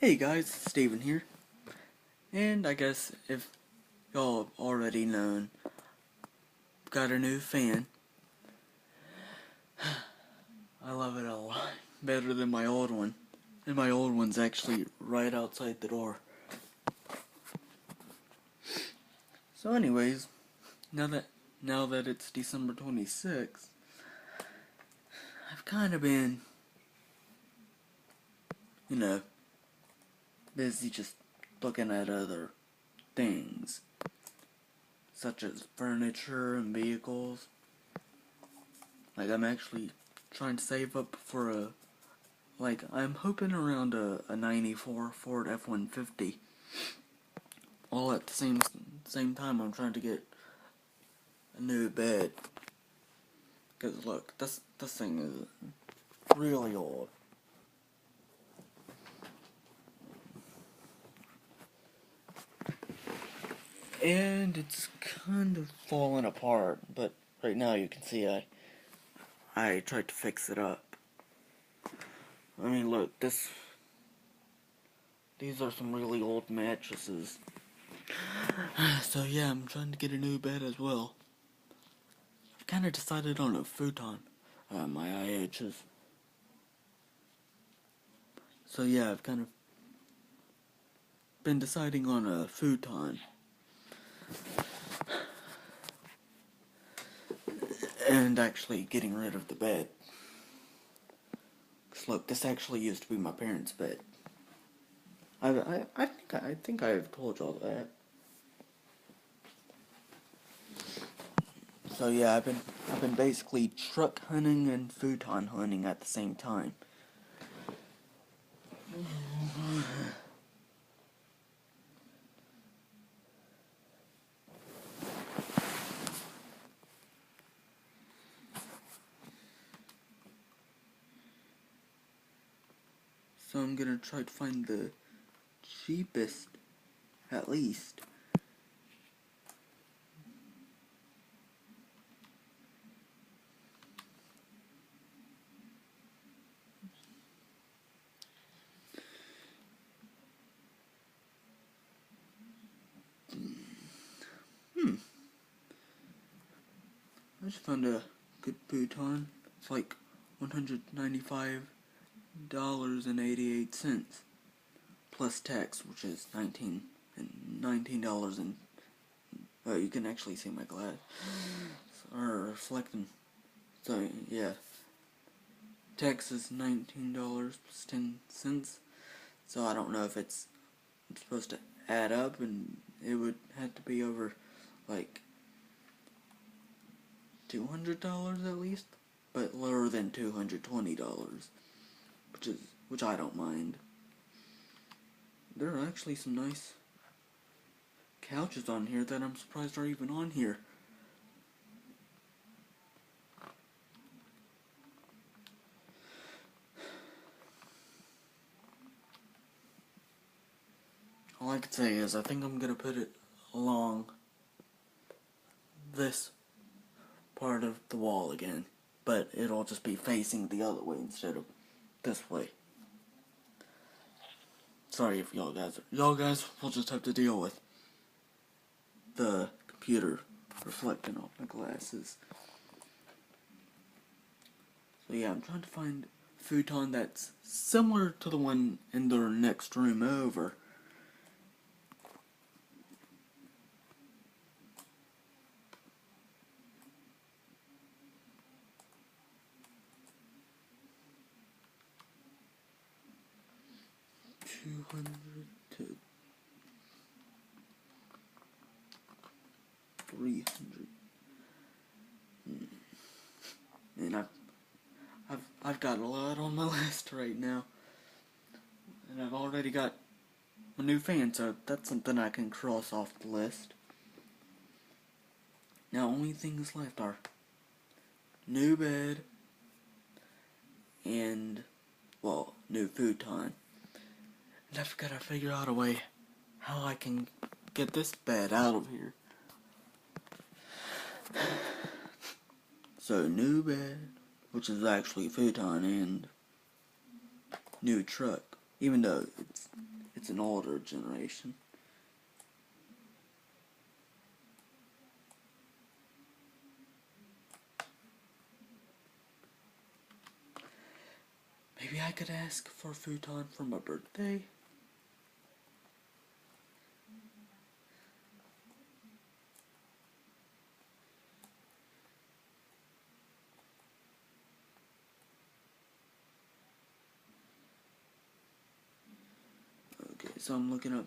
Hey guys, Steven here, and I guess if y'all have already known, got a new fan. I love it a lot better than my old one, and my old one's actually right outside the door. So anyways, now that it's December 26th, I've kind of been, busy just looking at other things, such as furniture and vehicles. Like, I'm actually trying to save up for I'm hoping around a 94 Ford F-150. All at the same time, I'm trying to get a new bed. Cause look, this thing is really old. And it's kind of falling apart, but right now you can see I tried to fix it up. I mean, look, these are some really old mattresses. So yeah, I'm trying to get a new bed as well. I've kind of decided on a futon. My IHs. So yeah, I've kind of been deciding on a futon. And actually getting rid of the bed. 'Cause look, this actually used to be my parents' bed. I think I've told y'all that. So yeah, I've been basically truck hunting and futon hunting at the same time. So I'm gonna try to find the cheapest, at least. I just found a good futon. It's like $195.88 plus tax, which is $19 and you can actually see my glass are reflecting. So yeah, tax is $19 plus 10 cents. So I don't know if it's supposed to add up, and it would have to be over like $200 at least, but lower than $220, which I don't mind. There are actually some nice couches on here that I'm surprised are even on here. All I can say is I think I'm gonna put it along this part of the wall again, but it'll just be facing the other way instead of this way. Sorry if y'all guys will just have to deal with the computer reflecting off my glasses. So yeah, I'm trying to find a futon that's similar to the one in the next room over. $200 to $300. And I've got a lot on my list right now, and I've already got a new fan, so that's something I can cross off the list. Now, only things left are new bed and, well, new futon. And I've got to figure out a way how I can get this bed out of here. So, new bed, which is actually futon, and new truck. Even though It's an older generation. Maybe I could ask for a futon for my birthday? Okay, so I'm looking up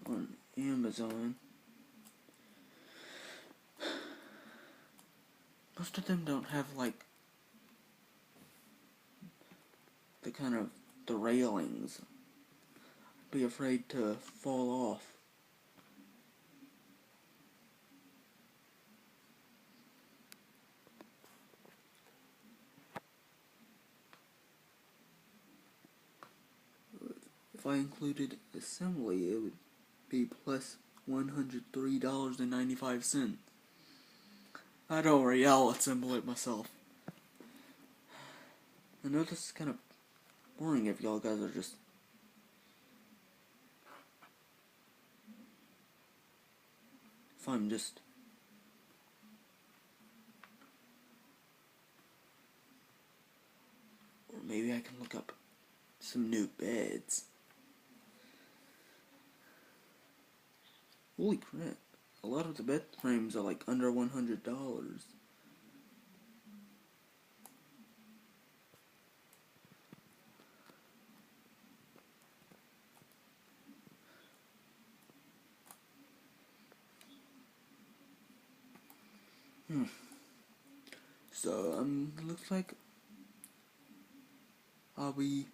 on Amazon. Most of them don't have like the kind of the railings. I'd be afraid to fall off. If I included assembly, it would be plus $103.95. Don't worry, I'll assemble it myself. I know this is kind of boring if y'all guys are just if I'm just or maybe I can look up some new beds. Holy crap, a lot of the bed frames are like under $100. So, looks like I'll be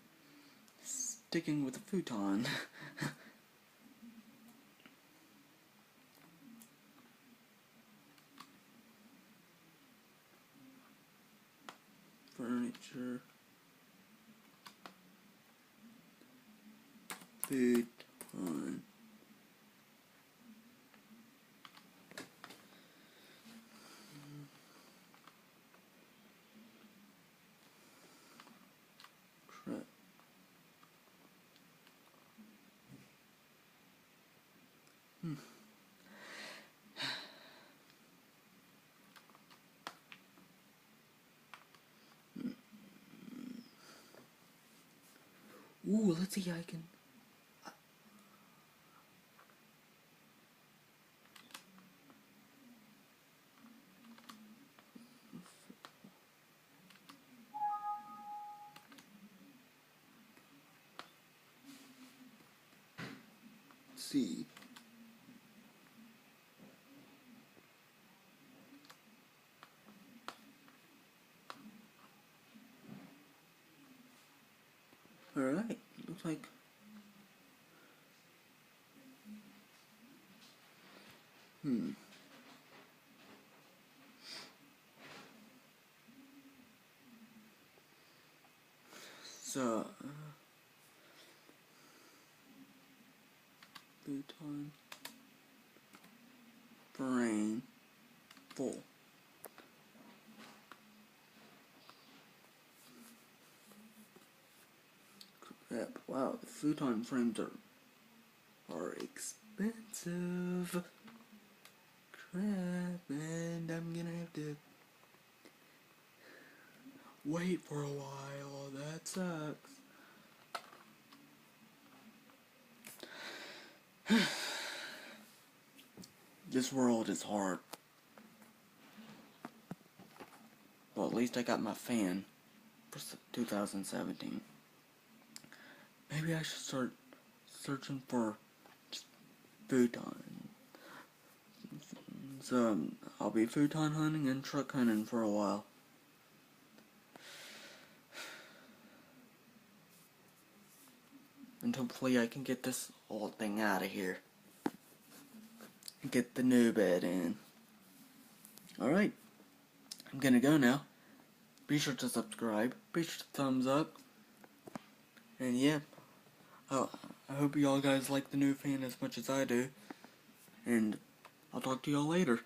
sticking with the futon. Furniture. Futon. Crap. Ooh, let's see, I can... see. Alright, looks like... So, futon frame full. Crap, wow, the futon frames are expensive. Crap, and I'm gonna have to wait for a while. That sucks. This world is hard. Well, at least I got my fan for 2017. Maybe I should start searching for futon. So, I'll be futon hunting and truck hunting for a while. And hopefully I can get this old thing out of here. And get the new bed in. Alright. I'm gonna go now. Be sure to subscribe. Be sure to thumbs up. And yeah. I hope y'all guys like the new fan as much as I do. And I'll talk to y'all later.